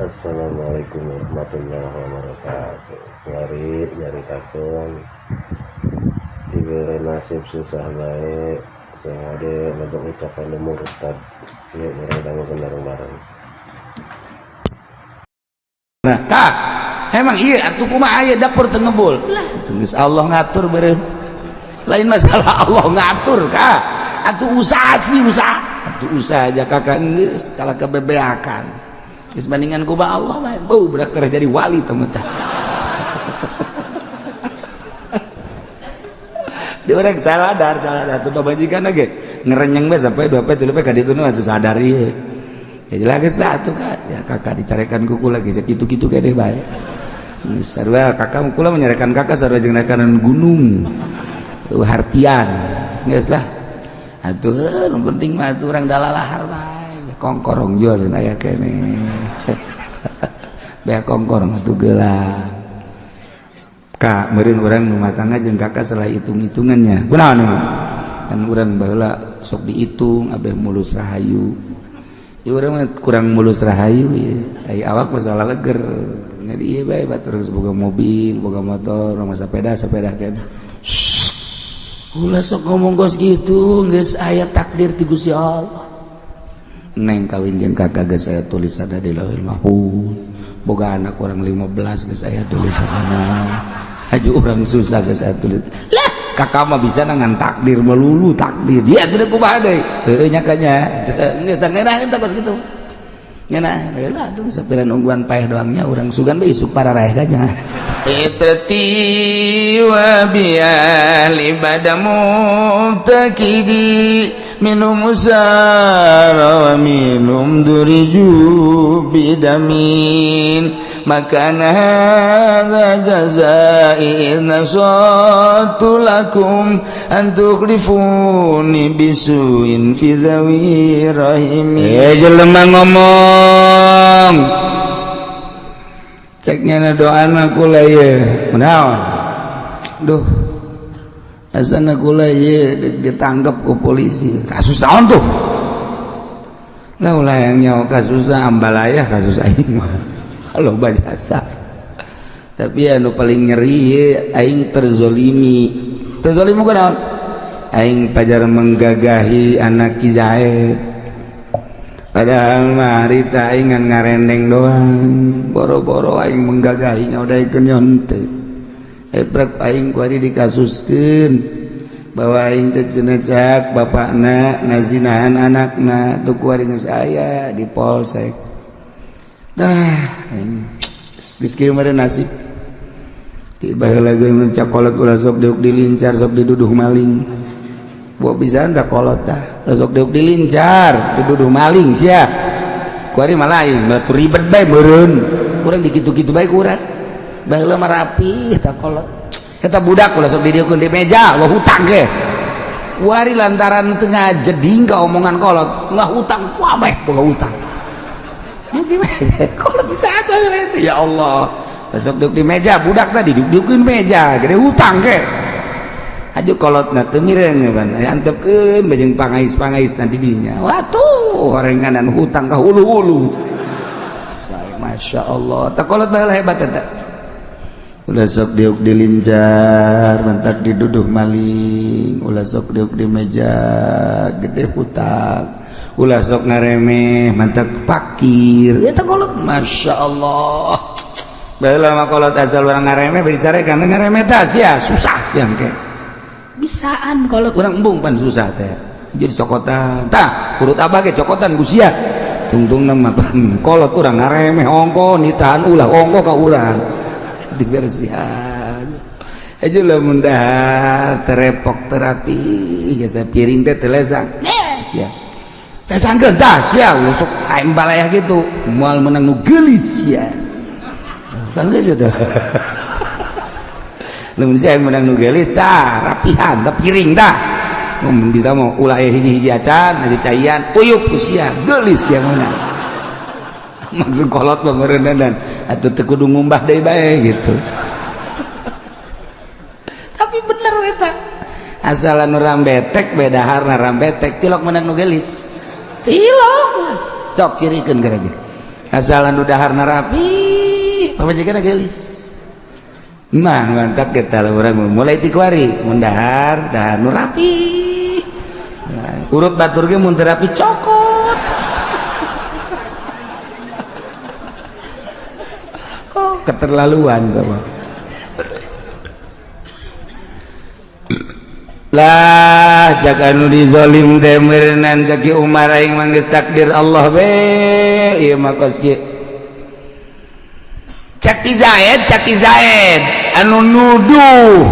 Assalamualaikum warahmatullahi wabarakatuh. Nyari takun diberi nasib susah baik sehade untuk ucapan umur Ustad. Yuk orang dangukan bareng-bareng. Nah, kak, emang iya atuh kumaha aya dapur teu ngebul. Lah, geus Allah ngatur beureum. Lain masalah Allah ngatur, kak. Atuh usaha sih usaha. Atuh usaha aja kakak geus kala kebebeakan. Geus bandingan ku ba Allah mah beuh berak keur jadi wali temen teh. Dia orang sadar tuh pamajikan ge ngerenyeng bae sampai 2 3 ka ditu atuh sadar ieu. Ya jelas lah atuh kak, ya kakak dicarekan kuku lagi kitu-kitu kene bae. Sarua kakak kula menyarekan kakak sarua jeung rekanan gunung. Hartian. Geus lah. Atuh nu penting mah atuh urang dalalahar bae. Kongkorong jual aya kene. Bae kongkorong atuh geula. Kak, meureun urang rumah tangga jeung kakak salah hitung-hitungannya. Kunaon mah? Kan urang baheula sok dihitung abeh mulus rahayu. Ya urang mah kurang mulus rahayu ya. Ai awak masalah leger. Ngadi ieu bae batur geus boga mobil, boga motor, rumah sepeda kan. Ulah sok ngomong gos gitu, geus aya takdir ti Gusti Allah. Neng kawin jeung kakak geus aya tulisanna di Lauhul Mahfuz. Boga anak urang 15 geus aya tulisanna. Aju urang susah geus aya tulis. Lah, kakak mah bisa ngan takdir melulu takdir. Dia teu kumaha deui. Heueuh nya kanya. Geus ngeunah eta kos kitu. Ngeunah, lah tuh sapiran ungguan paeh doangnya urang sugan bae isuk para raeh kanya. Itrati wa biali badamu takidi minum usara wa minum duriju bidamin makana hadza jazai nasatu lakum antuklifuni bisuin fi dhawi rahimi. Jelema ngomong ceknya doana kula ieu kunaon duh asana kula ieu ditangkap ku polisi kasus naon tuh lah ulah yang nyawa kasus ambalayah kasus aing mah loba jasa tapi anu paling nyeri ieu aing terzolimi kunaon aing pajar menggagahi anak Ki Zaid. Padahal mah harita aing ngarendeng doang, boro-boro aing menggagahinya udah ikeun nyonte. Ebrak aing kuari dikasuskeun bahwa aing teh cenah cak bapakna ngazinahan anakna teu kuari geus aya di polsek. Dah, geus kieu mah nasib. Ti baheula geus cakolot ulah sok deuk dilincar sok diduduh maling. Buat bisa anda kolot dah, sok deuk dilincar, diduduh maling sia. Kuari malain, batu ribet bae meureun. Urang dikitu-kitu bae ku urang. Baheula mah rapi eta kolot. Eta budak ulah sok didiekeun di meja, wah hutang ge. Kuari lantaran teu ngajeding ka omongan kolot, ngah hutang, wah bae boga hutang. Deuk di meja, kolot bisa apa eta? Ya Allah. Sok deuk di meja, budak tadi duduk-dudukeun meja, gede hutang ge. Aju kolotna teu mireng ban antepkeun bajeng pangais nanti dinya watuh horenganan hutang ka hulu-hulu. Masya Allah tak kolot bae hebat eta ulah sok diuk dilincar mentak diduduh maling ulah sok diuk di meja gede hutang ulah sok ngaremeh mentak pakir eta kolot Masya Allah baheula mah kolot asal urang ngaremeh dicarekan ngaremeh tah sia susah yang ke bisaan kalau kurang embung pan susah teh jadi cokotan tah urut abah ge cokotan gusia tungtung nama pan kolot urang ngaremeh ongko nitahan ulah ongko ka urang dibersihan aja lamun dah terepok terapi geus piring teh telesang sia lesangkeun tah sia usuk aing balayah gitu moal menang nu geulis sia kan geus teh lamun saya menang nu gelis tah rapihan tah piring tah mun bisa mau ulah hiji-hiji acan anu caian uyup ku sia geulis yang mana maksud kolot mah meureuneunan atuh teu kudu ngumbah deui bae gitu. Tapi bener eta asal anu rambetek bedaharna rambetek tilok menang nu gelis tilok sok cirikeun gara ge asalan daharna rapi pamajikanna geulis mantap kita urang mulai ti kuari mun dahar nu rapi urut batur ge mun teu rapi cokot keterlaluan tuh lah jaga nu dizolim teh meureunnan Zaki Umar aing mah geus takdir Allah be ieu mah kos kieu Caki Zaid anu nuduh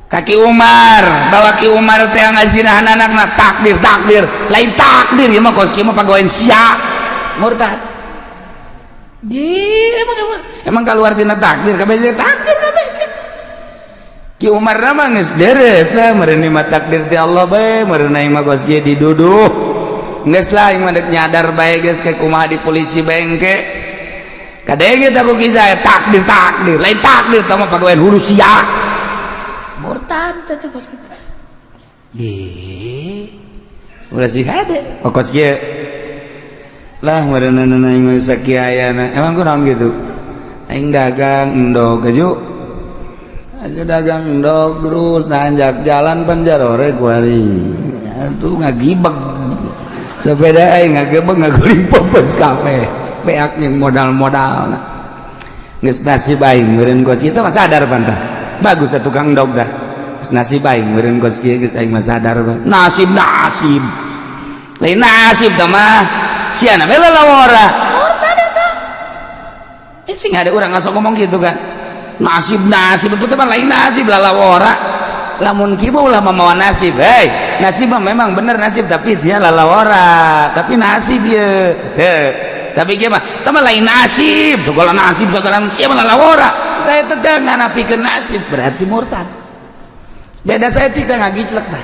kaki Umar bahwa Ki Umar teh ngazinahan anakna takdir lain takdir ieu mah kos kieu mah pagawean sia murtad emang keluar tina takdir kabeh takdir kabeh Ki Umar mah geus deres lah meureun mah takdir ti Allah bae meureun aing mah kos kieu diduduh geus lah aing mah dek nyadar bae geus ke kumaha di polisi bengke kadege ta ku kisah takdir lain takdir tah mah pagawean hulu sia murtad teh kos kieu ulah sih hade kos kieu lah meureunna aing mah sakieu ayana emang kunaon gitu aing dagang endog aju dagang endog terus nanjak jalan panjarore kuari atuh ngagibeg sepeda aing ngagebeg ngaguling pepes kafe beak jeung modal-modal geus nasib aing meureun kos kieu mah sadar pantah bagus atuh tukang endog dah geus nasib aing meureun kos kieu geus aing mah sadar nasib lain nasib tah mah siana mah lalawara murtad eta sing ada urang ngasok ngomong gitu kan nasib itu teh lain nasib lalawara lamun kieu ulah mamawa nasib nasib mah memang bener nasib tapi dia lalawara tapi nasib ye tapi kieu mah tah lain nasib segala sia mah lalawara tah eta teh nganapikeun nasib berarti murtad beda saeutik teh ngagiclek tah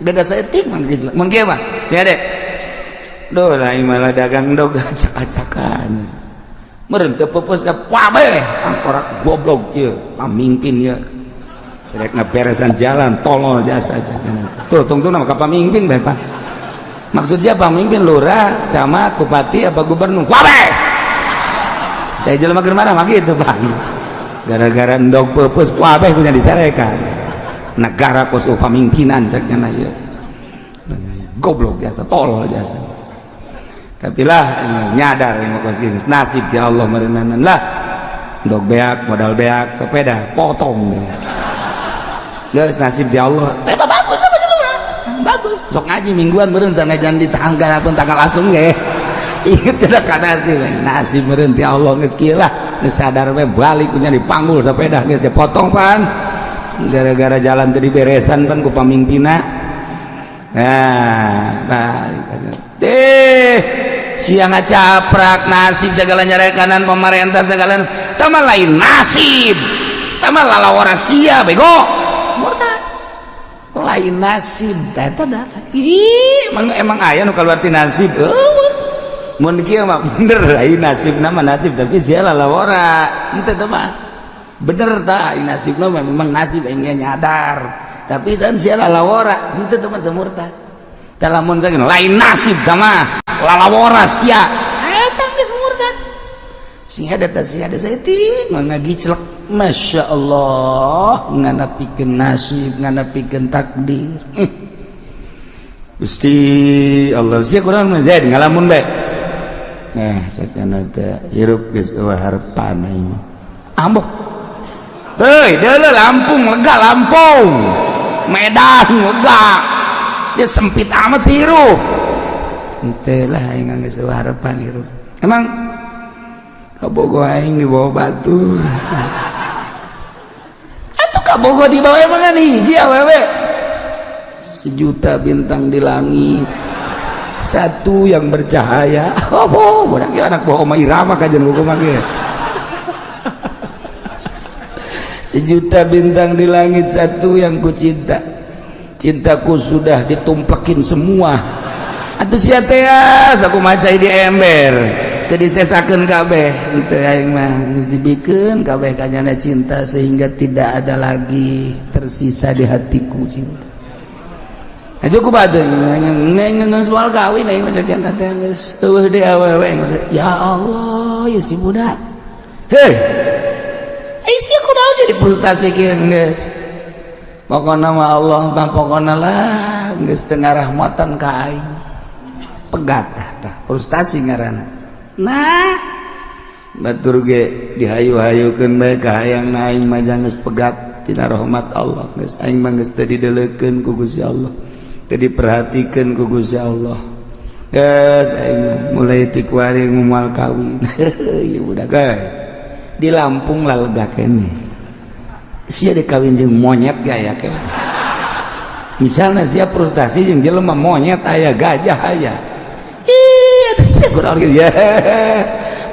beda saeutik mah ngagiclek mun kieu mah sia deh doh lain malah dagang endog acak-acakan meureun teu peupeus ka pabe angkorak goblok ieu pamimpin ieu rek ngaberesan jalan tolol jasa ajakan tuh tungtungna mah ka pamimpin bae Pak maksudnya pamimpin lurah camat bupati apa gubernur pabe teh jelema keur marah mah kitu Pak gara-gara endog peupeus pabe punya dicarekan negara kos pamimpinan cakna ieu goblok jasa tolol jasa tapi lah nyadar yang kos nasib ya Allah meureunnan lah ndog beak modal beak sepeda potong geus nasib di Allah bagus apa jelema bagus sok ngaji mingguan meureun sanajan di tanggal asung ge inget teh ka nasib meureun ti Allah geus kieu lah geus sadar we balik punya dipanggul sepeda geus dipotong pan gara-gara jalan teu diberesan pan ku pamimpinna balik siang ngacaprak nasib segala nyarekanan pemerintah segala tama lain nasib tama lalawara sia bego murtad lain nasib eta dah emang aya nu kaluar ti nasib mun kieu mah bener lain nasib nama nasib tapi sia lalawara henteu teh mah bener tah nasibna memang nasib aing nyadar tapi kan sia lalawara henteu teh mah teu murtad lamun saking lain nasib mah lalawara sia eta geus murtad sing ada teh sia ada saeutik ngagiclek masyaallah nganapikeun nasib nganapikeun takdir Gusti Allah sia kurang Zaid ngalamun bae sakana teh hirup geus eueuh harepan aing ambok heuy deuleu Lampung lega Lampung Medan lega sia sempit amat sih hirup ente lah aing geus harapan hirup emang kabogo aing di bawah batu atuh kabogo di bawah emang hiji awewe sejuta bintang di langit satu yang bercahaya budak ieu anak bawa Oma Irama kajian buku mah ge sejuta bintang di langit satu yang ku cinta cintaku sudah ditumplekin semua atuh sia teh saku macai di ember teu disesakeun kabeh henteu aing mah geus dibikeun kabeh kanyana cinta sehingga tidak ada lagi tersisa di hatiku cinta aja ku bade ngeus moal kawin aing macam kian teh geus eueuh deui awewe ya Allah ya si budak heh aing sia kunaon jadi frustasi kieu geus pokona mah Allah mah pokona lah geus teu ngarahmatan ka aing pegat tah frustasi ngaranna nah batur ge dihayu-hayukeun bae ka hayang aing mah geus pegat tina rahmat Allah geus aing mah geus teu dideuleukeun ku Gusti Allah teu diperhatikeun ku Gusti Allah geus aing mulai ti kuari moal kawin ieu budak di Lampung lah lega keneh sia dikawin jeung monyet gaya keneh misalna sia frustasi jeung jelema monyet aya gajah aya cieu sia kurang ya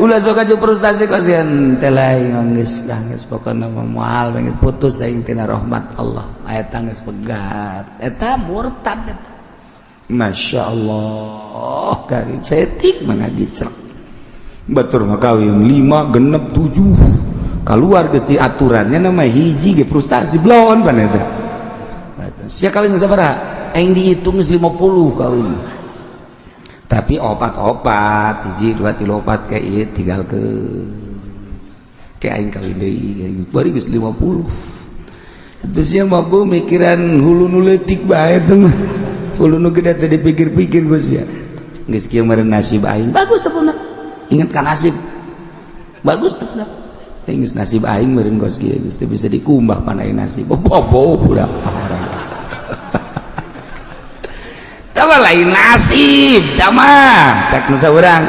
ulah sok aju frustasi kasihan teh lain geus pokona moal geus putus aing tina rahmat Allah eta geus pegat eta murtad eta masyaallah karim setik mengaji cerek batur mah kawin 5 genep 7 keluar geus di aturannya nama hiji ge frustasi blon pan eta sia kawin geus sabaraha aing dihitung geus 50 kawin tapi opat-opat hiji 2 3 4 ke ieu tinggal ke aing kawin deui bari geus 50 terus sia mah mikiran hulu nu leutik bae teh mah hulu nu gede teh dipikir-pikir geus sia geus kieu meureun nasib aing bagus sapunna ingat ka nasib bagus teh teh geus nasib aing meureun geus kieu geus teu bisa dikumbah pan aing nasib bobo budak orang tama lain nasib tama cek nu saurang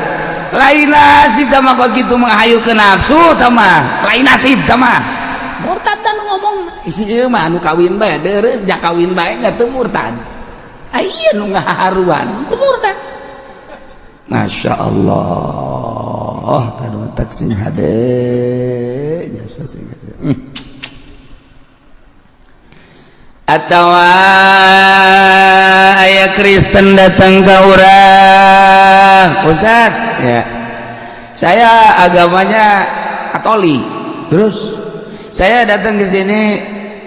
lain nasib tama kos kitu menghayukeun nafsu tama lain nasib tama murtad dan ngomong isi ieu mah anu kawin bae deureus jak kawin bae enggak teu murtad aya nu ngaharuan teu murtad masyaallah tanu tak sing hade jasa sing hade atawa aya Kristen datang ke urang Ustaz ya saya agamanya Katolik terus saya datang ke sini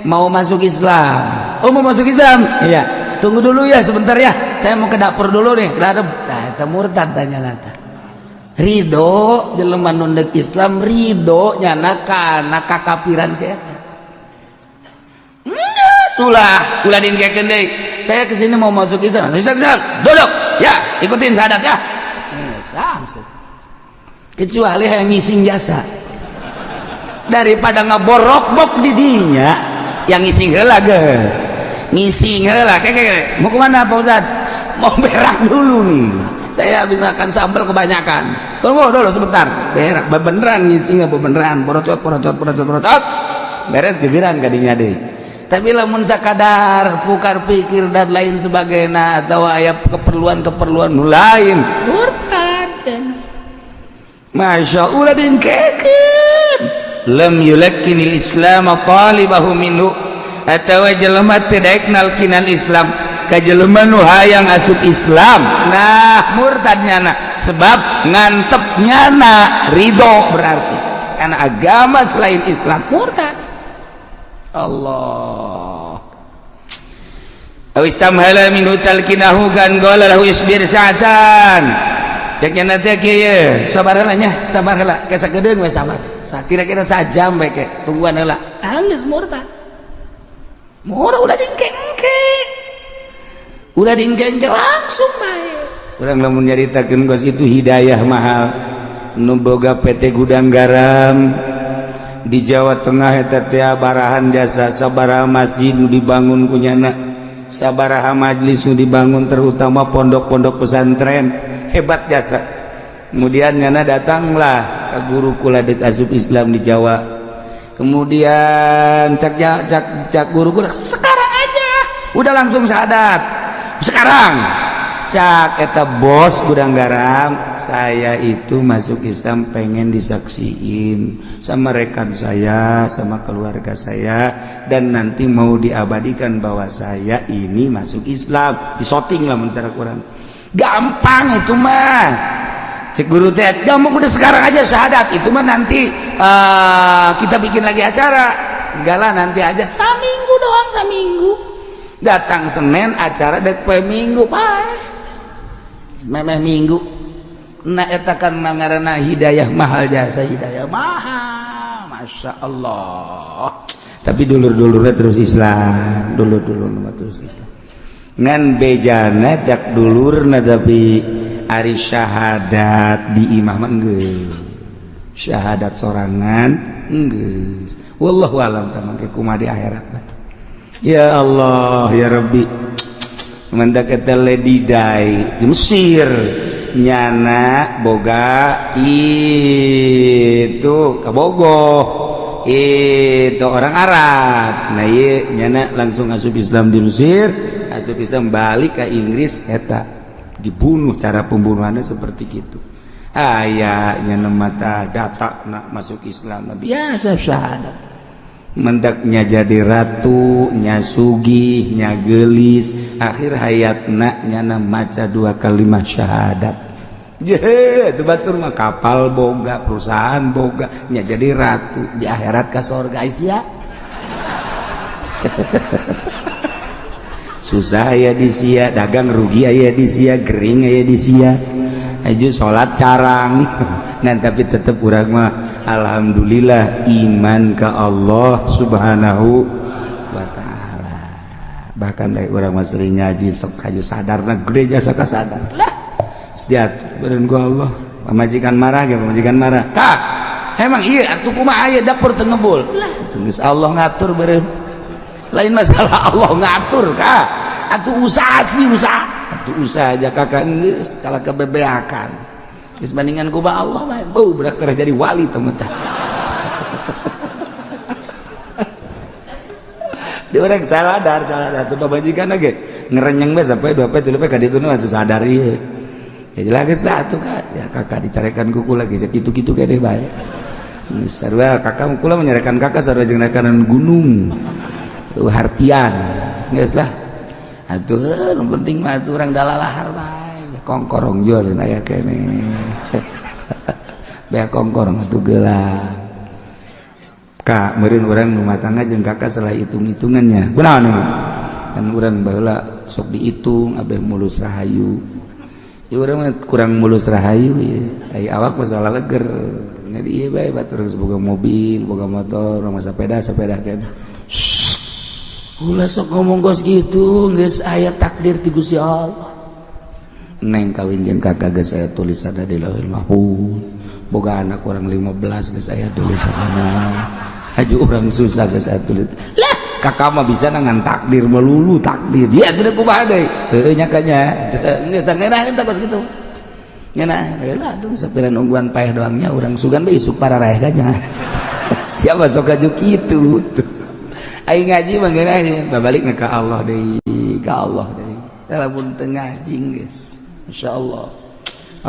mau masuk Islam oh mau masuk Islam iya tunggu dulu ya sebentar ya saya mau ke dapur dulu nih nah eta murtad tanya nata ridho jelema nu deuk Islam ridho nyana kana kakafiran saya ulah dingkekeun deui saya kesini mau masuk Islam duduk ya ikutin syahadat ya langsung kecuali yang ngising jasa daripada ngaborok-bok di dinya yang ngising heula geus ngising heula keke mau kemana Pak Ustad mau berak dulu nih saya habis makan sambal kebanyakan tunggu dulu sebentar berak beneran ngising beneran porocot beres gegeran kadinya deui tapi lamun sakadar pukar pikir dan lain sebagainya atau aya keperluan nu lain murtad masya Allah bingkekeun lam yulakkinil islam talibahu minhu atawa jelema teu daek nalkinan Islam ka jelema nu hayang asup Islam nah murtadnya sebab ngantepnya ridho berarti karena agama selain Islam murtad Allah awistamhala minhu talkinahu kan qala lahu isbir sa'atan ceknya nanti kieu sabar heula nya sabar heula ke sagedeung we sabar kira-kira sajam bae ke tungguan heula geus murtad ulah dingke langsung bae urang lamun nyaritakeun gos itu hidayah mahal nu boga PT Gudang Garam di Jawa Tengah eta teh barahan jasa sabaraha masjid nu dibangun kunyana sabaraha majlis nu dibangun terutama pondok-pondok pesantren hebat jasa kemudian nyana datanglah ka guru kula deuk asup Islam di Jawa kemudian cak guru kula sekarang aja udah langsung syahadat sekarang cak eta bos Gudang Garam saya itu masuk Islam pengen disaksiin sama rekan saya sama keluarga saya dan nanti mau diabadikan bahwa saya ini masuk Islam disoting lah mencara kurang gampang itu mah cek guru teh gampang udah sekarang aja syahadat itu mah nanti kita bikin lagi acara enggak lah nanti aja saminggu doang saminggu datang Senin acara dek poe Minggu Pak memeh Minggu na eta kan ngaranna hidayah mahal jasa hidayah mahal Masya Allah tapi dulur-dulurnya terus Islam dulur-dulur terus Islam ngan bejana cak dulurna tapi ari syahadat di imam enggeus syahadat sorangan enggeus wallahu alam tamangke kumaha di akhirat ya Allah ya Rabbi mendak eta lady day di Mesir nyana boga itu kabogoh itu orang Arab nah iya nyana langsung asup Islam di Mesir asup Islam balik ke Inggris eta dibunuh cara pembunuhannya seperti gitu ayahnya mata data nak masuk Islam biasa syahadat mendaknya jadi ratu nya sugih nya gelis akhir hayatna nyana maca 2 kalimat syahadat itu batur mah kapal boga perusahaan boga nya jadi ratu di akhirat ka surga ya susah ya di sia dagang rugi aya di sia gering aya di sia aju salat carang nah tapi tetap urang mah alhamdulillah iman ka Allah subhanahu wa ta'ala bahkan dari urang mah sering ngaji sok haju sadarna gereja saka sadar lah sediat beureun ku Allah pamajikan marah ge pamajikan marah kak emang iya atuh kumaha aya dapur teu ngebul lah geus Allah ngatur beureun lain masalah Allah ngatur kak atuh usaha sih usaha atuh usaha aja kakak geus kala kebebeakan geus bandingan ku Allah mah beuh berak terus jadi wali temen tah di orang sadar atuh pamajikan ge ngerenyeng bae sampai 2 pe 3 pe ka ditu atuh sadar ieu ya jelas lah atuh kak ya kakak dicarekan kuku lagi kitu-kitu kene bae sarua kakak kula menyarekan kakak sarua jeung rekanan gunung hartian geus lah atuh nu penting mah atuh urang dalalahar bae kongkorong jual aya kene bae kongkorong atuh geula kak meureun urang rumah tangga jeung kakak salah hitung-hitungannya kunaon kan urang baheula sok dihitung abeh mulus rahayu ya urang mah kurang mulus rahayu ya ai awak masalah leger ngadi ieu bae batur geus boga mobil boga motor rumah sepeda kan ulah sok ngomong gos gitu geus aya takdir ti Gusti Allah neng kawin jeung kakak geus aya tulisanna di Lauhul Mahfuz boga anak urang 15 geus aya tulisanna aju urang susah geus aya tulis lah kakak mah bisa ngan takdir melulu takdir dia tidak kumaha deui heueuh nya kanya geus tangeunah eta gos kitu ngeunah lah tuh sapiran ungguan paeh doangnya urang sugan bae isuk para raeh kanya siapa sok aju kitu aing ngaji mah geunah babalik ka Allah deui ka Allah deui lamun teu ngaji geus masyaallah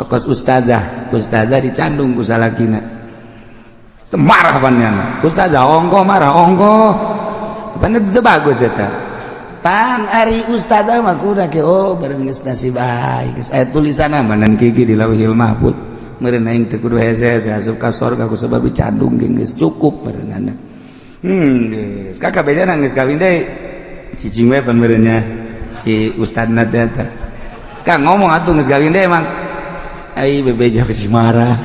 kos ustazah dicandung ku salakina marah panjang ustazah ongko marah ongko pan itu bagus eta pan ari ustazah mah kudu ke oh bareng geus nasib bae geus aya tulisanna manan kiki di Lauhul Mahfuz meureun aing teu kudu hese-hese asup ka surga ku sabab dicandung geus cukup barenganna geus kakak bejana geus kawin deui cicing we pan meureun nya si ustadna teh eta kang ngomong atuh geus kawin deui emang ai bebeja geus marah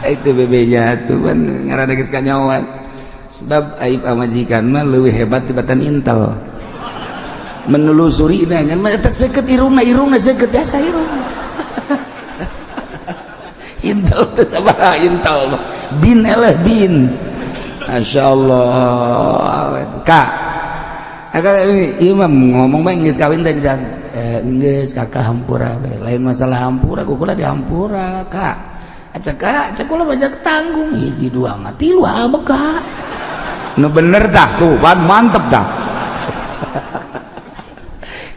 itu bebeja atuh pan ngaranna geus kanyawan sebab aib amajikan mah leuwih hebat tibatan intel menelusuri na ngan eta seukeut irungna seukeut ya sairung intel teh sabaraha intel bin eleh bin masyaallah kak kakak ieu mah ngomong bae geus kawin teh can geus kakak hampura bae lain masalah hampura kukula di hampura kak acak kula bajak tanggung hiji dua mah tilu abeg kak nu bener tah tuh pan mantep tah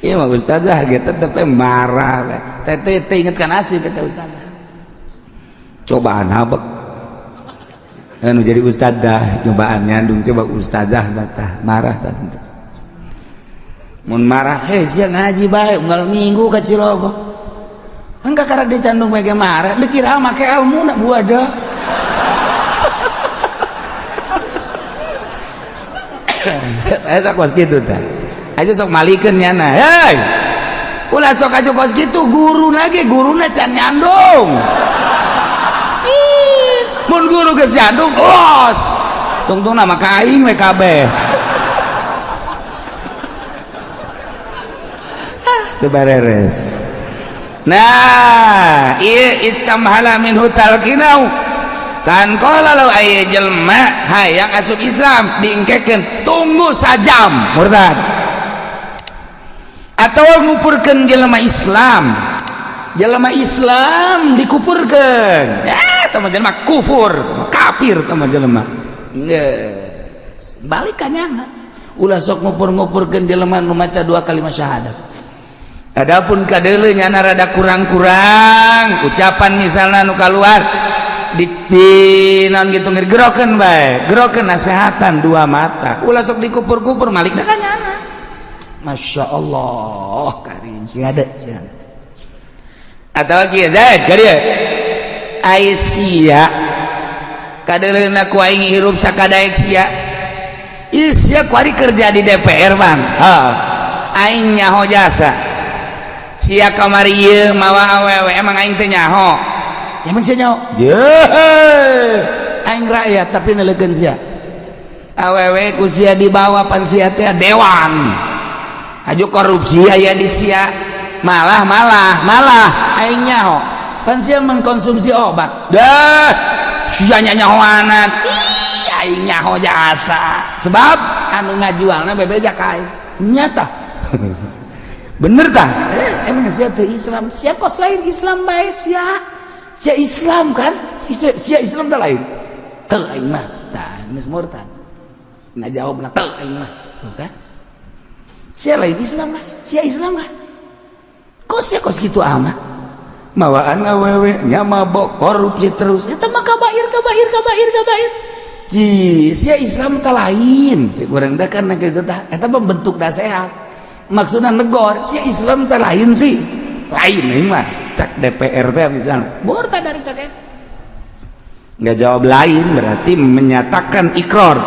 iya mah ustazah ge tetep marah teh inget kan asih kata ustazah cobaan habek anu jadi ustazah cobaan nyandung coba ustazah tah marah tah mun marah sia ngaji bae unggal minggu ka Cilogo engka karek dicandung bae ge marah dikira make ilmuna buada eta kos kitu tah aja sok malikeun nyana hei ulah sok aju kos kitu guruna can nyandung mun guru geus nyandung los tungtung nama ka aing we kabeh teu beres. Nah ieu istamhala minhu talqinau kan qala law aya jelma hayang asup Islam diengkekeun tunggu sajam murtad atau ngupurkeun jelema Islam dikupurkeun ya tama jelema kufur kafir tama jelema geus balik ka nyana ulah sok ngupur-ngupurkeun jelema nu maca 2 kalimat syahadat. Adapun kadeuleu nyana rada kurang-kurang ucapan misalna nu kaluar di naon kitu gerokeun bae gerokeun nasehatan 2 mata ulah sok dikupur-kupur malik da ka nyana. Masya Allah karim sih ada atau lagi Zaid kadieu Aisyah kadeuleuna ku aing hirup sakadaek sia ieu sia ku ari kerja di DPR Bang aing nyaho jasa sia kamari ieu mawa awewe emang aing teh nyaho emang sia nyaho aing rakyat tapi nelekeun sia awewe ku sia dibawa pan sia teh dewan aju korupsi aya di sia malah aing nyaho pan sia mengkonsumsi obat dah sia nyahoanan aing nyaho jasa sebab anu ngajualna bebeda ka aing nyata bener tah emang sia teu Islam sia kos lain Islam bae sia Islam kan sia Islam teh lain teu aing mah tah geus murtad ngajawabna teu aing mah kan sia lain Islam lah sia Islam lah kok sia kos kitu amat mawaan awewe nya mabok korupsi terus eta mah kabair ji sia Islam teh lain si urang teh kana kitu tah eta mah bentuk da sehat maksudna negor sia Islam teh lain sih lain ini mah cak DPR teh misalnya murtad dari kakek nggak jawab lain berarti menyatakan ikrar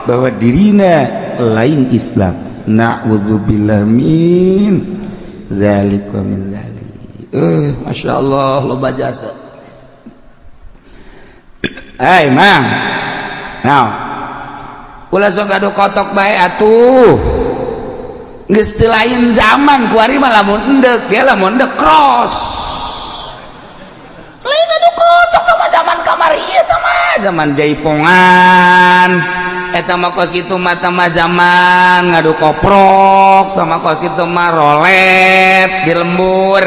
bahwa dirinya lain Islam. Na'udzubillah min zalik wa min zalik. Masya Allah loba jasa. Mang now ulah sok adu kotok bae atuh geus teu lain zaman kuari mah lamun endek ya lamun endek cross lain adu kotok mah zaman kamari ieu tah mah zaman jaipongan eta mah kos kitu mah tah mah zaman ngadu koprok tah mah kos kitu mah rolet di lembur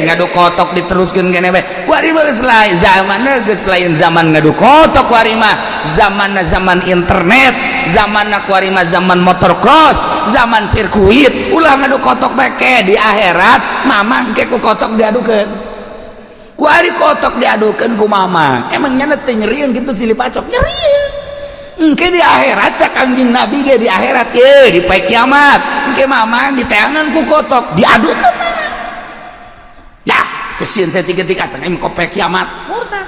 ngadu kotok diteruskeun kene bae kuari mah geus lain zamanna geus lain zaman ngadu kotok kuari mah zamanna zaman internet zamanna kuari mah zaman motocross zaman sirkuit ulah ngadu kotok bae di akhirat mamang ke ku kotok diadukeun kuari kotok diadukeun ku mamang emangnya teh nyerieun kitu silih pacok nyerieun engke di akhirat cak Kangjeng Nabi ge di akhirat di poe kiamat engke mamang diteangan ku kotok diadukeun mana ya kesieun saeutik-eutik cak em poe kiamat murtad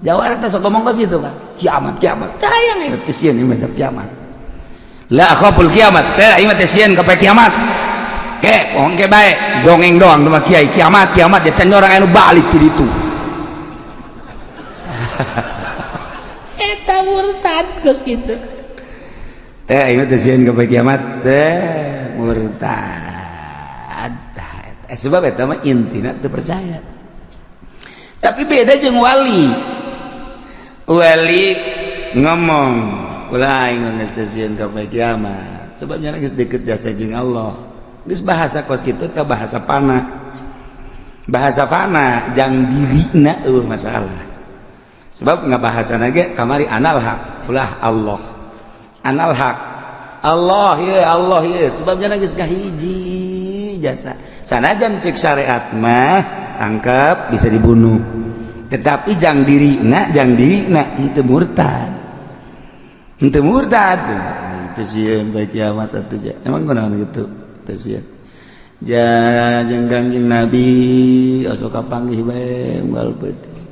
Jawa eta sok ngomong gitu kan kiamat tayang ieu kesieun ieu mah kiamat la akhaful kiamat teh ieu teh sieun ka poe kiamat pohon ke bae dongeng doang sama kiai kiamat ya can orang anu balik ti ditu eta murtad geus kitu teh ieu teh sieun ka poe kiamat teh murtad sebab eta mah intina teu percaya tapi beda jeung wali ngomong ulah aing geus teh sieun ka poe kiamat sebabnya geus deukeut jasa jeung Allah geus bahasa kos kitu teh bahasa fana jang dirina masalah sebab ngabahasana ge kamari anal haq ulah Allah anal haq Allah ye sebabnya geus kahiji jasa sanajan cek syariat mah tangkap bisa dibunuh tetapi jang dirina henteu murtad itu sieun bae kiamat atuh emang kunaon gitu tasian jeung Kangjeng Nabi asa kapanggih bae unggal peuting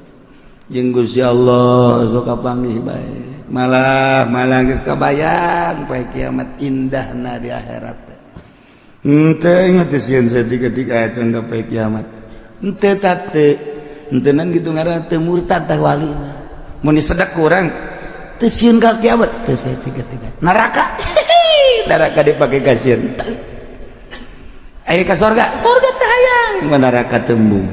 jeung Gusti Allah asa kapanggih bae malah geus kabayang poe kiamat indahna di akhirat teh ingat sieun saeutik-eutik aya can poe kiamat henteu nan gitu ngaranna teu murtad tah wali mun disedak kurang teu sieun ka kiamat teu saeutik-eutik neraka dipake ka sieun aya ka surga teh hayang neraka tembung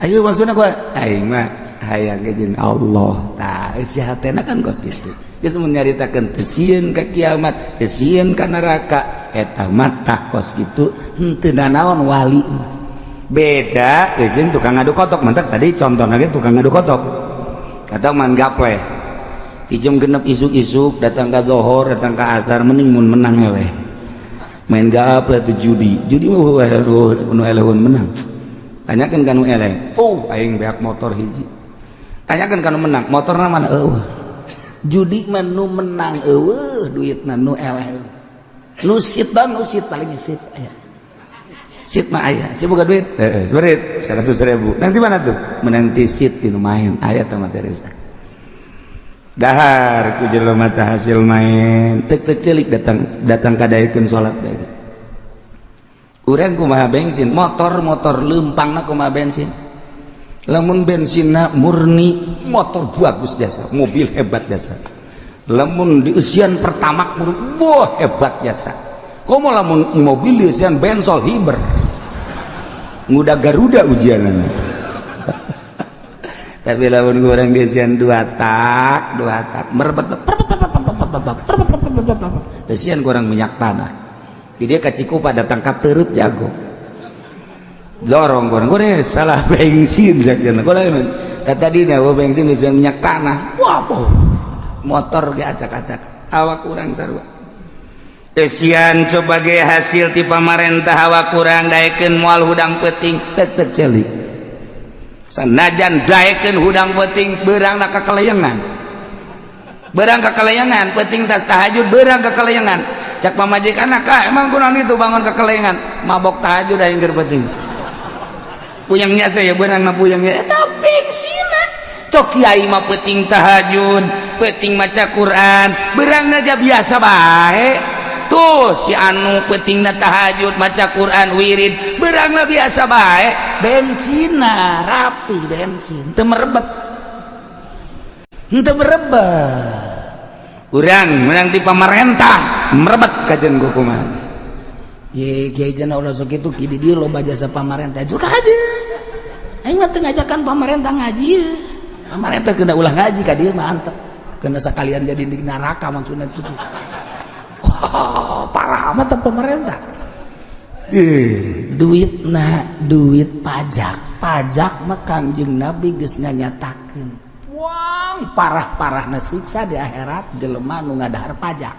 ayo maksudna gua aing mah hayang ke jeung Allah tah isi hatena kan kos kitu geus mun nyaritakeun teu sieun ka kiamat teu sieun ka neraka eta mah tah kos kitu henteu naon wali mah beda jeung tukang ngadu kotok mentek tadi contohna ge tukang ngadu kotok atau man gaple di jam 6 isuk-isuk datang ka zuhur datang ka asar mending mun menang eleh main gaple teh judi mah nu elehun menang tanyakeun ka nu eleh aing beak motor hiji tanyakeun ka nu menang motorna mana judi mah nu menang duitna nu eleh nu sit paling sit aya sit mah aya si boga duit seberit 100.000 nanti mana tuh menang ti sit di main aya teh materi dahar ku jelema teh hasil main tek ceulik datang kadaekeun salat bae urang kumaha bensin motor leumpangna kumaha bensin lamun bensinna murni motor bagus jasa mobil hebat jasa lamun di usian pertama wah hebat jasa komo lamun mobil di usian bensol hiber nguda Garuda ujianana tapi lamun urang di usian 2 tak merebet usian kurang minyak tanah di dia ka Cikupa datang ka Teureut jago dorong kurang salah bensin sakjana kurang tadi na bensin usian minyak tanah wah motor ge acak-acak awak kurang sarua esian coba ge hasil ti pamarentah awak kurang daekeun moal hudang peuting tek celik sanajan daekeun hudang peuting beurangna kakaleyengan peuting tas tahajud beurang kakaleyengan cak pamajikanna ka emang kunaon itu bangun kakaleyengan mabok tahajud aing keur peuting puyangnya saya beurangna puyangnya eta bengsina cok kiai mah peuting tahajud peuting maca Quran beurangna aja biasa bae tuh si anu peutingna tahajud maca Quran wirid beurangna biasa bae bensina rapi bensin teu merebet urang menang ti pamarentah merebet kajen ku kumaha ye kiai cenah ulah sok kitu ki di dieu loba jasa pamarentah juga aja aing mah teu ngajakan pamarentah ngaji pamarentah kena ulah ngaji ka dieu mah antep kena sakalian jadi di neraka maksudna itu parah amat pemerintah duit pajak mah Kangjeng Nabi geus nyatakeun wang parah-parahna siksa di akhirat jelema nu ngadahar pajak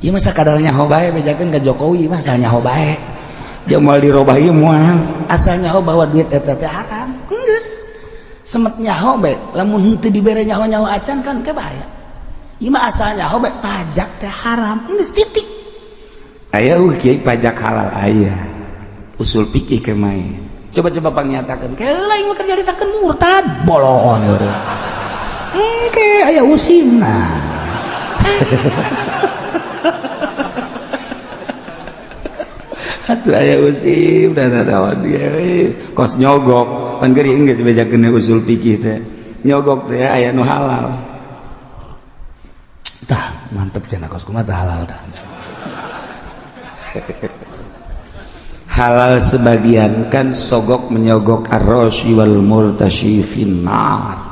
ieu mah sakadar nyaho bae bejakeun ka Jokowi mah asal nyaho bae jeung moal dirobah ieu moal asal nyaho bahwa duit eta teh haram geus semet nyaho bae lamun henteu dibere nyaho-nyaho acan kan kebaya ieu mah asal nyaho bae pajak teh haram geus titik aya kiai pajak halal aya usul fikih ke main coba pangnyatakeun ke lain mah kerja ditakeun murtad bolon ke aya usimna atuh aya usim dan ada dia kos nyogok pan geuring geus bejakeun usul fikih teh nyogok teh aya nu halal tah mantep cenah kos kumaha tah halal tah halal sebagian kan sogok menyogok ar-rasyi wal murtasyi finnar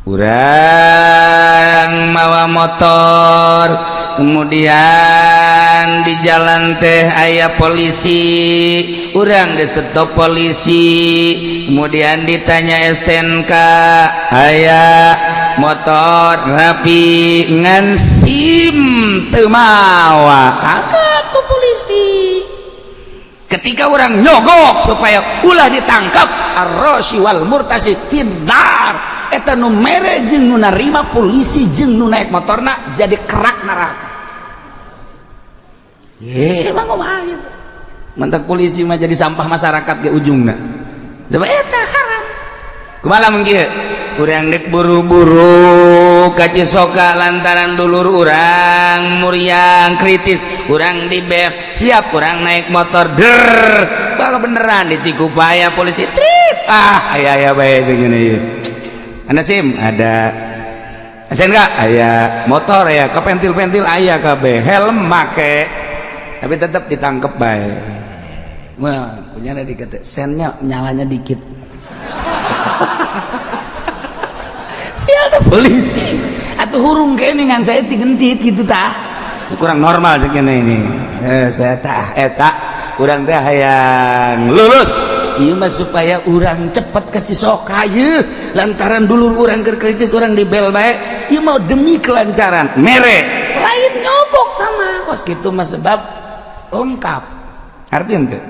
urang mawa motor kemudian di jalan teh aya polisi urang disetop polisi kemudian ditanya STNK aya motor rapi ngan SIM teu mawa kagak ku polisi ketika orang nyogok supaya ulah ditangkap ar-rasyi wal murtasyi finnar eta nu mere jeung nu narima polisi jeung nu naik motorna jadi kerak neraka ye emang kumaha gitu mantak polisi mah jadi sampah masyarakat ke ujungna coba eta haram kumaha mun kieu urang dek buru-buru ka Cisoka lantaran dulur urang muriang kritis, urang di bel siap urang naik motor bakal beneran di Cikupaya polisi trit aya bae gini. Anda SIM ada SNK aya motor ya kepentil-pentil aya kabeh helm make tapi tetap ditangkep bae. Wah, punya ada dikata sennya nyalanya dikit. Sial tuh polisi. Atuh hurung kene ngan saya tigentit gitu tah. Kurang normal segini ini. Saya tah eta urang teh hayang lulus. Ieu mah supaya urang cepet ke Cisoka ieu. Lantaran dulu urang keur kritis urang di bel bae. Ieu mah demi kelancaran. Mere. Lain nyobok sama kos kitu mah sebab lengkap. Artinya teh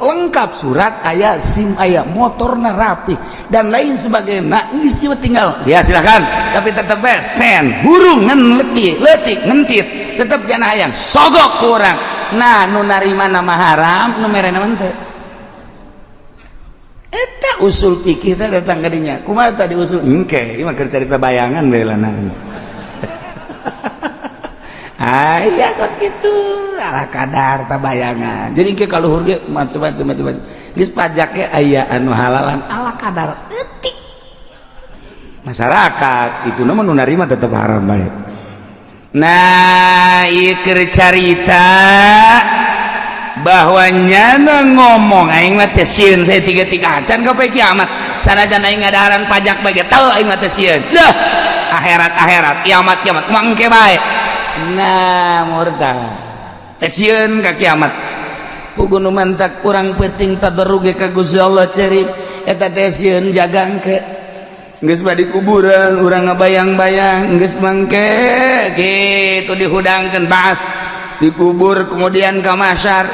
lengkap surat aya SIM aya motorna rapi dan lain sebagainya geus ieu tinggal ya silakan tapi tetep sen hurung ngen leutik ngentit tetep jangan hayang sogok ku urang. Nah nu narima nama haram nu merena mah teu eta usul fikih teh datang ka dinya kumaha tadi usul engke ieu mah keur carita bayangan bae lanang. Aya kos gitu ala kadar tabayangan jadi ke kaluhur ge macam-macam geus pajak ge aya anu halalan ala kadar eutik masyarakat itu nu narima tetep haram bae. Nah ieu keur carita bahwa nyana ngomong aing mah teh sieun saya 3 acan ka poe kiamat sanajan aing ngadaharan pajak bae teu aing mah teh sieun dah akhirat kiamat mah engke bae. Nah murtad tesieun ka kiamat puguh nu mantak urang peuting tadarruge ka Gusti Allah ceri eta tesieun jagangke geus badi kuburan urang ngabayang-bayang geus mangke kitu dihudangkeun baas dikubur kemudian ka mahsyar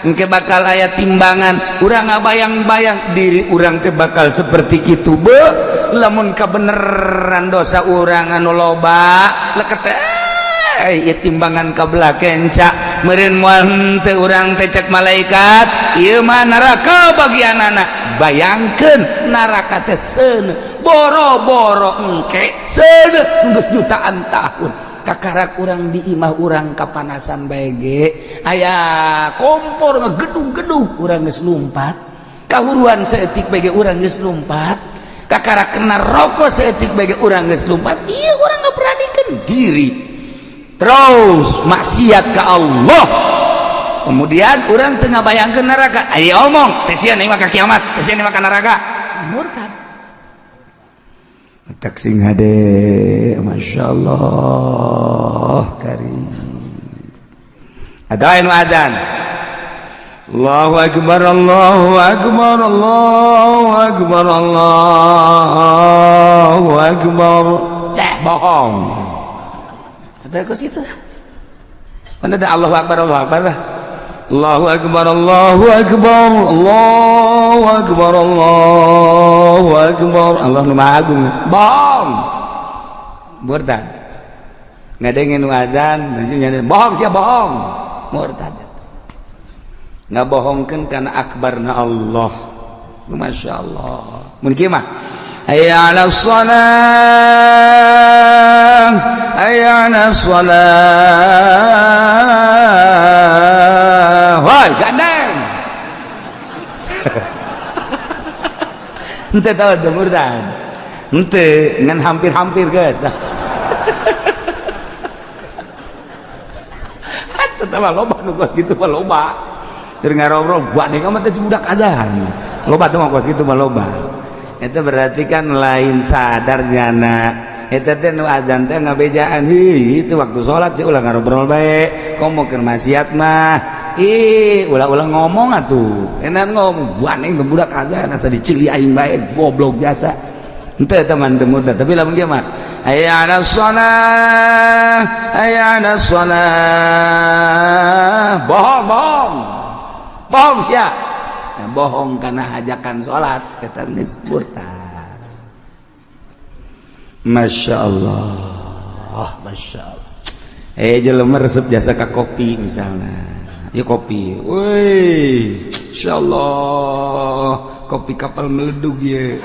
engke bakal aya timbangan urang ngabayang-bayang diri urang teh bakal seperti kitu be lamun kabeneran dosa urang anu loba leket ieu timbangan kabelah kenca meureun moal teu urang teh cek malaikat ieu mah neraka bagianana bayangkeun neraka teh seuneu boro-boro engke seuneu geus jutaan tahun kakarak urang di imah urang kapanasan bae ge aya kompor ngegedug-gedug urang geus lumpat kahuruan saeutik bae ge urang geus lumpat kakarak kena rokok saeutik bae ge urang geus lumpat ieu urang ngaberanikeun diri terus maksiat ke Allah kemudian orang tengah bayangkan neraka ayo omong tesian ini maka kiamat tesian ini maka neraka murtad tak sing hade Masya Allah karim ada anu adzan Allahu akbar Allahu akbar Allahu akbar Allahu akbar bohong terus itu mana ada Allahu Akbar Allahu Akbar Allahu Akbar Allahu Akbar Allahu Akbar Allahu Akbar Allah nu maha agung bohong murtad ngadengin adzan bohong sia bohong murtad ngabohongkeun kana akbarna Allah Masya Allah mun kieu mah hayya 'alas shalah hayya 'alas shalah woi gandeng henteu tahu teu murtad henteu ngan hampir-hampir geus dah atuh tah loba nu kos kitu mah loba keur ngarobrol gandeng mah teh budak adzan loba teh mah kos kitu mah loba. Itu berarti kan lain sadarnya nak itu teh nu adzan teh ngabejaan itu waktu sholat sih ulah ngarobrol bae komo keur maksiat mah ulah ngomong atuh enak ngomong buaneng budak adzan asa dicili aing bae goblok biasa henteu teman teu tapi lamun dia mah hayya 'alas shalah hayya 'alas shalah bohong sia bohong karena ajakan sholat kata murtad. Masya Allah Masya Allah jelema resep jasa ka kopi misalnya ya kopi woi Masya Allah kopi kapal meledug ya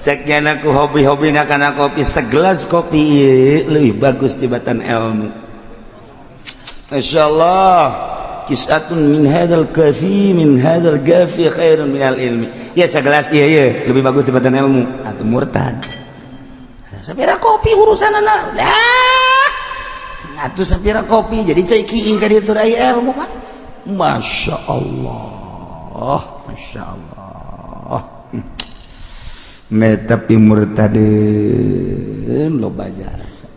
ceknya aku hobi-hobi karena kopi segelas kopi lebih bagus tibatan ilmu. Masya Allah, kisatun min hadal kafi min hadal gafi khairun minal ilmi. Ya segelas iya lebih bagus tibatan ilmu. Atau murtad. Sapira kopi urusan anak. Atuh sapira kopi jadi cai kieu ka dieu aya ilmu kan. Masya Allah, Masya Allah. Tapi murtadeun loba jasa.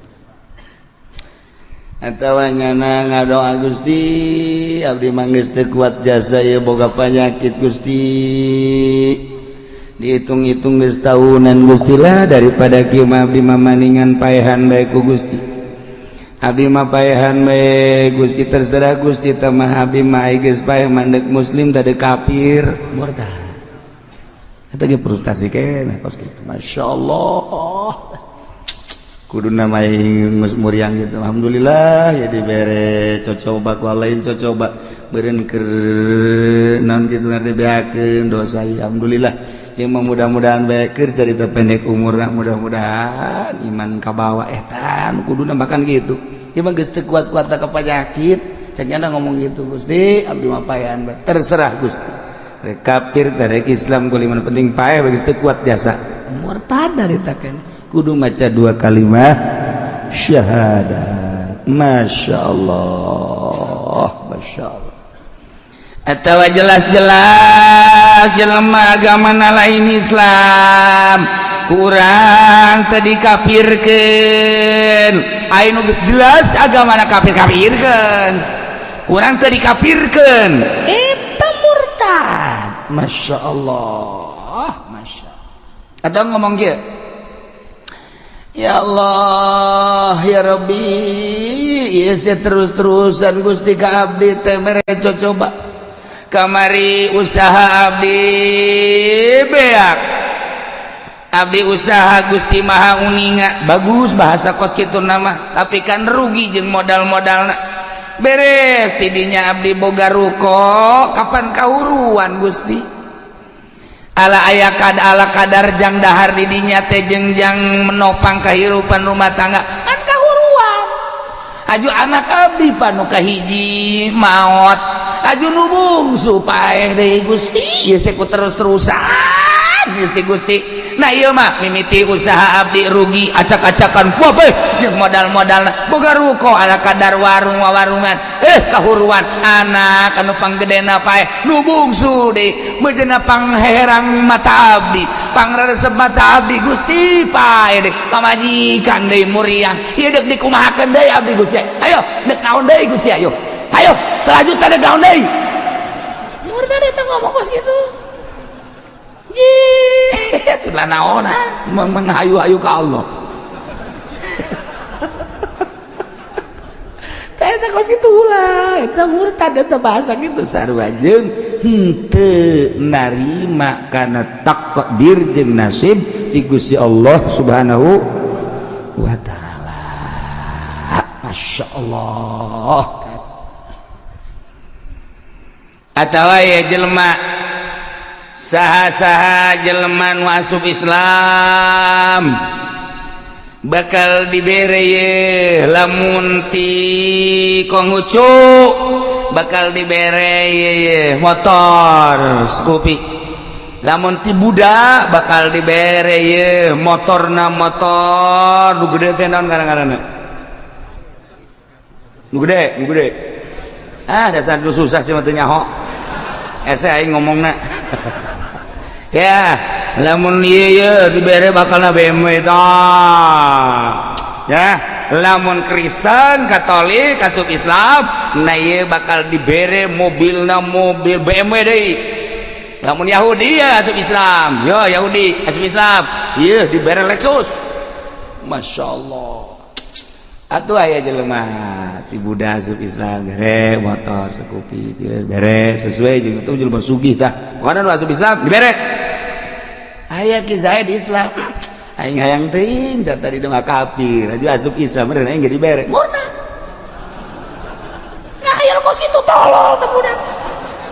Atawa nyana ngadoa Gusti, abdi mah geus teu kuat jasa ye boga panyakit Gusti. Dihitung-hitung geus tahunan Gusti lah daripada kieu mah abdi mah maningan paehan bae ku Gusti. Abdi mah paehan bae Gusti terserah Gusti teh mah abdi mah geus paeh mandek muslim tadi kafir murtad. Eta ge frustasi keneh kos kitu. Masyaallah. Kuduna mah geus muriang gitu. Alhamdulillah ya dibere cocoba ku lain cocoba beureun keur naon kitu ngadebeakeun dosa. Alhamdulillah. Ya mudah-mudahan bae keur carita pendek umurna mudah-mudahan iman kabawa etan kuduna bahkan gitu. Ieu mah geus teu kuat-kuat ka penyakit. Cenah ngomong gitu Gusti, abdi mah paehan bae. Terserah Gusti. Rek kafir rek Islam kuliman penting paeh geus teu kuat jasa. Murtad dari taken. Kudu maca 2 kalimat syahadat. Masyaallah, masyaallah. Atawa jelas-jelas jelema agamana lain Islam kurang tadi kafirkeun aya nu geus jelas agamana kafir-kafirkeun kurang tadi kafirkeun eta murtad. Masya Allah, Masya Allah. Ada ngomong kieu, ya Allah ya Rabbi ieu terus-terusan Gusti ka abdi teh mere coba kamari usaha abdi beak abdi usaha Gusti Maha Uninga bagus bahasa kos kitu nama tapi kan rugi jeung modal-modalna beres tidinya abdi boga ruko kapan kauruan Gusti ala aya ala kadar jang dahar didinya teh jeung jang menopang kahirupan rumah tangga kan kahuruan aju anak abdi panu kahiji maot aju nu bungsu paeh deui Gusti ieu ku terus-terusan ieu si Gusti. Nah ieu mah mimiti usaha abdi rugi acak-acakan poe jeung modal-modalna boga ruko ala kadar warung-warungan kahuruan anak anu panggedena paeh nu bungsu deui beujena pangherang mata abdi pangresep mata abdi Gusti paeh deui pamajikan deui muriang ieu deuk dikumahakeun deui abdi Gusti ayo deuk naon deui Gusti ayo selanjutnya deuk naon deui murtad eta ngomong kos kitu. Itu lah naonan menghayu-hayu ke Allah. Eta kos kitu ulah, eta murtad eta bahasa kitu sarua jeung henteu narima kana takdir jeung nasib ti Gusti Allah Subhanahu wa taala. Masya Allah. Atawa ya jelema saha-saha jelema nu asup Islam bakal dibere ye lamun ti Konghucu bakal dibere ye motor Scoopy lamun ti Buddha bakal dibere ye motorna motor nu gede teh naon ngaranna nu gede dasar nu susah sih mah teu nyaho aing ngomongna ya lamun ieu dibere bakalna BMW tah ya lamun Kristen Katolik asup Islam nah ieu bakal dibere mobilna mobil BMW deui lamun Yahudi ya asup Islam yo Yahudi asup Islam ieu dibere Lexus. Masya Allah. Atuh aya jelema ti Buddha asup Islam bere motor Scoopy bere sesuai jeung itu jelema sugih tah pokona nu asup Islam dibere aya kisah di Islam aing hayang teuing tadi dong kafir aju asup Islam meureun aing ge dibere murtad ngahayal kos kitu tolol teh budak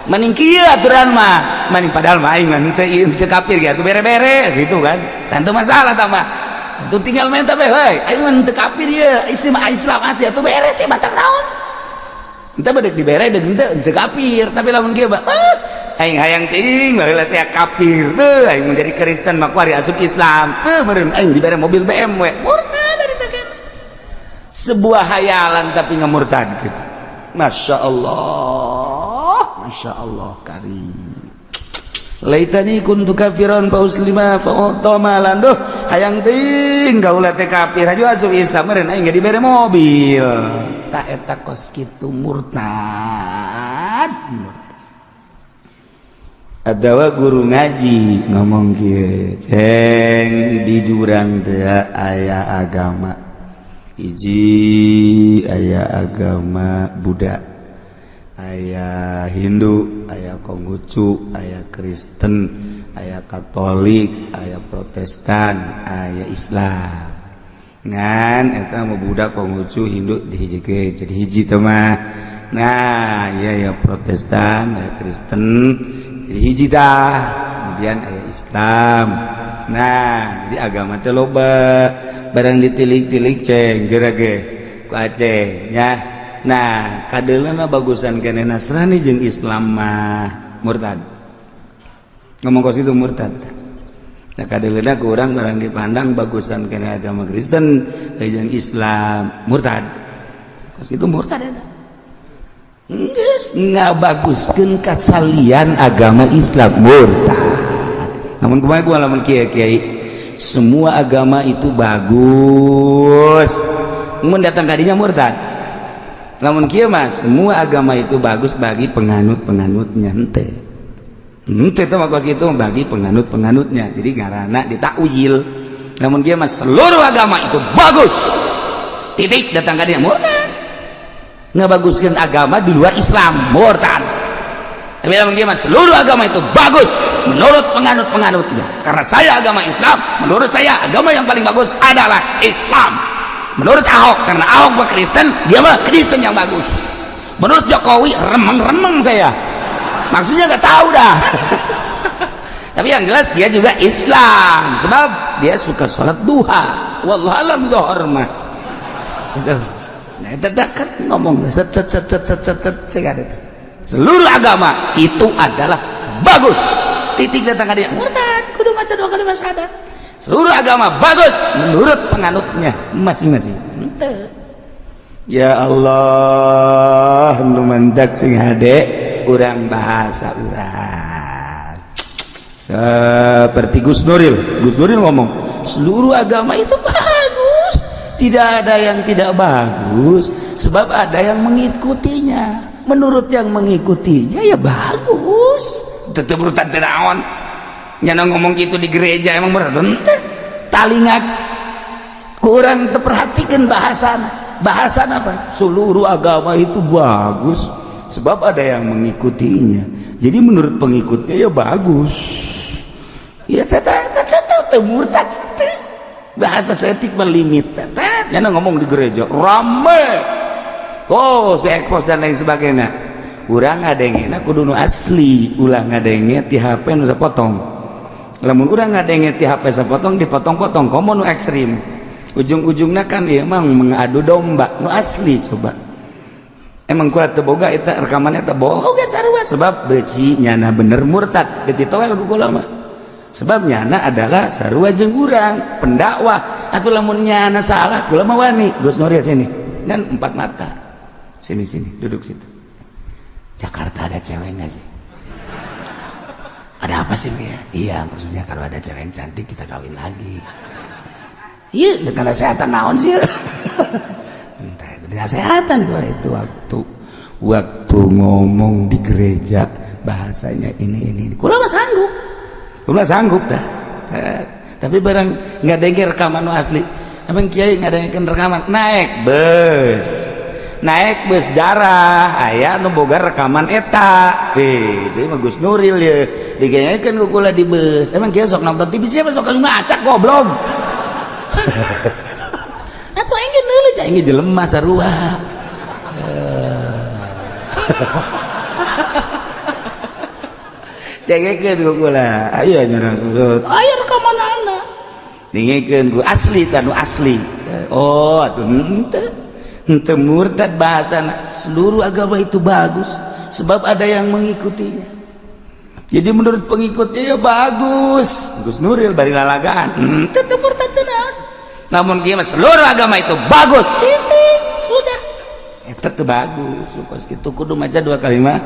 Maning kieu aturan mah, maning padahal mah aing mah teu kafir ya, teu bere-bere gitu kan. Tantu masalah tah mah. Tantu tinggal menta we, heuy, aing mah teu kafir ieu, Islam asli atuh beres sih batak naon. Entah bedek dibere deuk teu kafir, tapi lamun kieu mah aing hayang teuing baheula teh kafir teu, aing menjadi Kristen mah kuari asup Islam. Teu meureun aing dibere mobil BMW. Murtad dari teh kana. Sebuah hayalan tapi ngamurtadkeun. Masya Allah karim. Laitani kuntu kafiran fa uslima fa utamalan duh hayang teuing kaula teh kafir aja asup Islam meureun aing geus dibere mobil. Ta eta kos kitu murtad. Adawa guru ngaji ngomong kieu, ceng di durang teu aya agama. Hiji aya agama Buddha, aya Hindu, aya Konghucu, aya Kristen, aya Katolik, aya Protestan, aya Islam. Ngan eta mah Buddha, Konghucu, Hindu dihijikeun jadi hiji teh mah. Nah, ya Protestan, aya Kristen jadi hiji tah. Kemudian aya Islam. Nah, jadi agama teh loba. Barang ditilik-tilik ceng gerage ku Aceh nya. Nah, kadeulana bagusan kene Nasrani jeung Islam mah murtad. Ngomong kos itu murtad. Nah, kadeulana ku urang barang dipandang bagusan kene agama Kristen jeung Islam murtad. Kos itu murtad eta. Geus ngabaguskeun kasalian agama Islam murtad. Namun kumaha ku lamun kiai-kiai semua agama itu bagus, mun datang kadinya murtad. Lamun kieu mah semua agama itu bagus bagi penganut-penganutnya henteu. Henteu teh makos kitu bagi penganut-penganutnya. Jadi ngaranna ditakwil. Lamun kieu mah seluruh agama itu bagus. Titik datang kadinya murtad. Ngabaguskeun agama di luar Islam murtad. Tapi lamun kieu mah seluruh agama itu bagus menurut penganut-penganutnya. Karena saya agama Islam, menurut saya agama yang paling bagus adalah Islam. Menurut Ahok, karena Ahok mah Kristen, dia mah Kristen yang bagus. Menurut Jokowi, remeng-remeng saya. Maksudnya nggak tahu dah. Tapi yang jelas dia juga Islam, sebab dia suka sholat duha. Wallahu alam zuhur mah. Itu. Nah, itu kan ngomong seluruh agama itu adalah bagus. Titik datang ke dia murtad kudu maca 2 kali syahadat. Seluruh agama bagus menurut penganutnya masing-masing. Ya Allah, nu mandak sing hade urang bahasa urang. Seperti Gus Nuril ngomong, seluruh agama itu bagus. Tidak ada yang tidak bagus, sebab ada yang mengikutinya. Menurut yang mengikutinya ya bagus. Tetep urutan tenaon nyana ngomong gitu di gereja emang berat ente talingat kurang terperhatikan bahasan apa seluruh agama itu bagus sebab ada yang mengikutinya jadi menurut pengikutnya ya bagus ya murtad bahasa setik melimit nyana ngomong di gereja rame expose dan lain sebagainya. Urang ngadengena kudu nu asli, ulah ngadenge ti HP nu sapotong. Lamun urang ngadenge ti HP sapotong dipotong-potong, komo nu ekstrim. Ujung-ujungna kan ieu mah mengadu domba, nu asli coba. Emang kuat teu boga eta rekamannya teu boga sarua sebab beusi nyana bener murtad, dititoel ku kula mah. Sebab nyana adalah sarua jeung urang, pendakwah. Atuh lamun nyana salah kula mah wani, Gus Nuril sini. Dan 4 mata. Sini duduk situ. Jakarta ada ceweknya sih. Ada apa sih ya? Iya maksudnya kalau ada cewek yang cantik kita kawin lagi. Iya dengan kesehatan naon sih. Dengan kesehatan kalau itu waktu ngomong di gereja bahasanya ini. Kula mah sanggup dah. Tapi barang nggak dengar rekaman asli. Emang kiai nggak dengar rekaman naik bus jarah aya nu boga rekaman eta jadi mah Gus Nuril ya digayakeun ku kula di bus emang kieu sok nonton TV siapa sok ngacak goblok atuh aing ge neuleut aing ge jelema sarua dengekeun ku kula aya nya susut aya rekamanana dengekeun ku asli tanu asli oh atuh henteu murtad bahasana seluruh agama itu bagus sebab ada yang mengikutinya jadi menurut pengikutnya ya bagus Gus Nuril bari lalagaan henteu murtad tenan namun kieu seluruh agama itu bagus titik sudah eta teu bagus supaya kitu kudu maca dua kalimat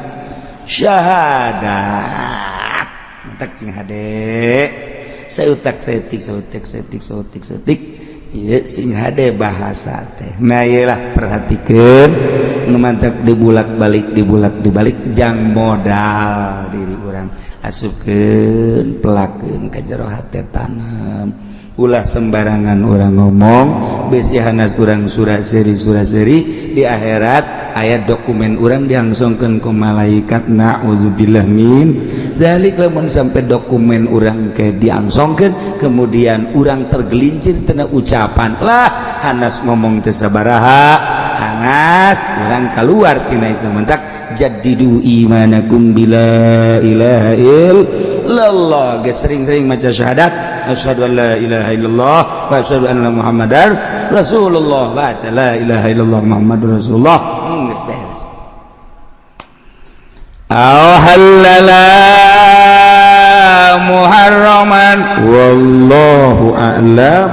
syahadat mentak sing hade sautak setik ieu sing hade bahasa teh nah iyalah perhatikeun nu mantak dibulak-balik jang modal diri urang asupkeun pelakeun ka jero hate tanam ulah sembarangan orang ngomong besi hanas orang surah seri di akhirat ayat dokumen orang diangsongkeun ku malaikat na'udzubillah min zalik lamun sampai dokumen orang ke diangsongkeun kemudian orang tergelincir tina ucapan lah hanas ngomong teu sabaraha hanas orang keluar tina Islam mentak jaddidu imanakum bila ilaha illallah ge sering-sering maca syahadat asyhadu an la ilaha illallah wa asyhadu anna muhammadar rasulullah baca la ilaha illallah muhammadur rasulullah geus beres halala muharraman wallahu a'lam.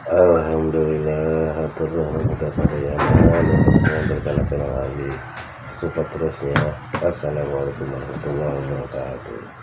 Alhamdulillah hatur nuhun ka sadayana nuhun berkala-kala lagi support terusnya. Assalamualaikum warahmatullahi wabarakatuh.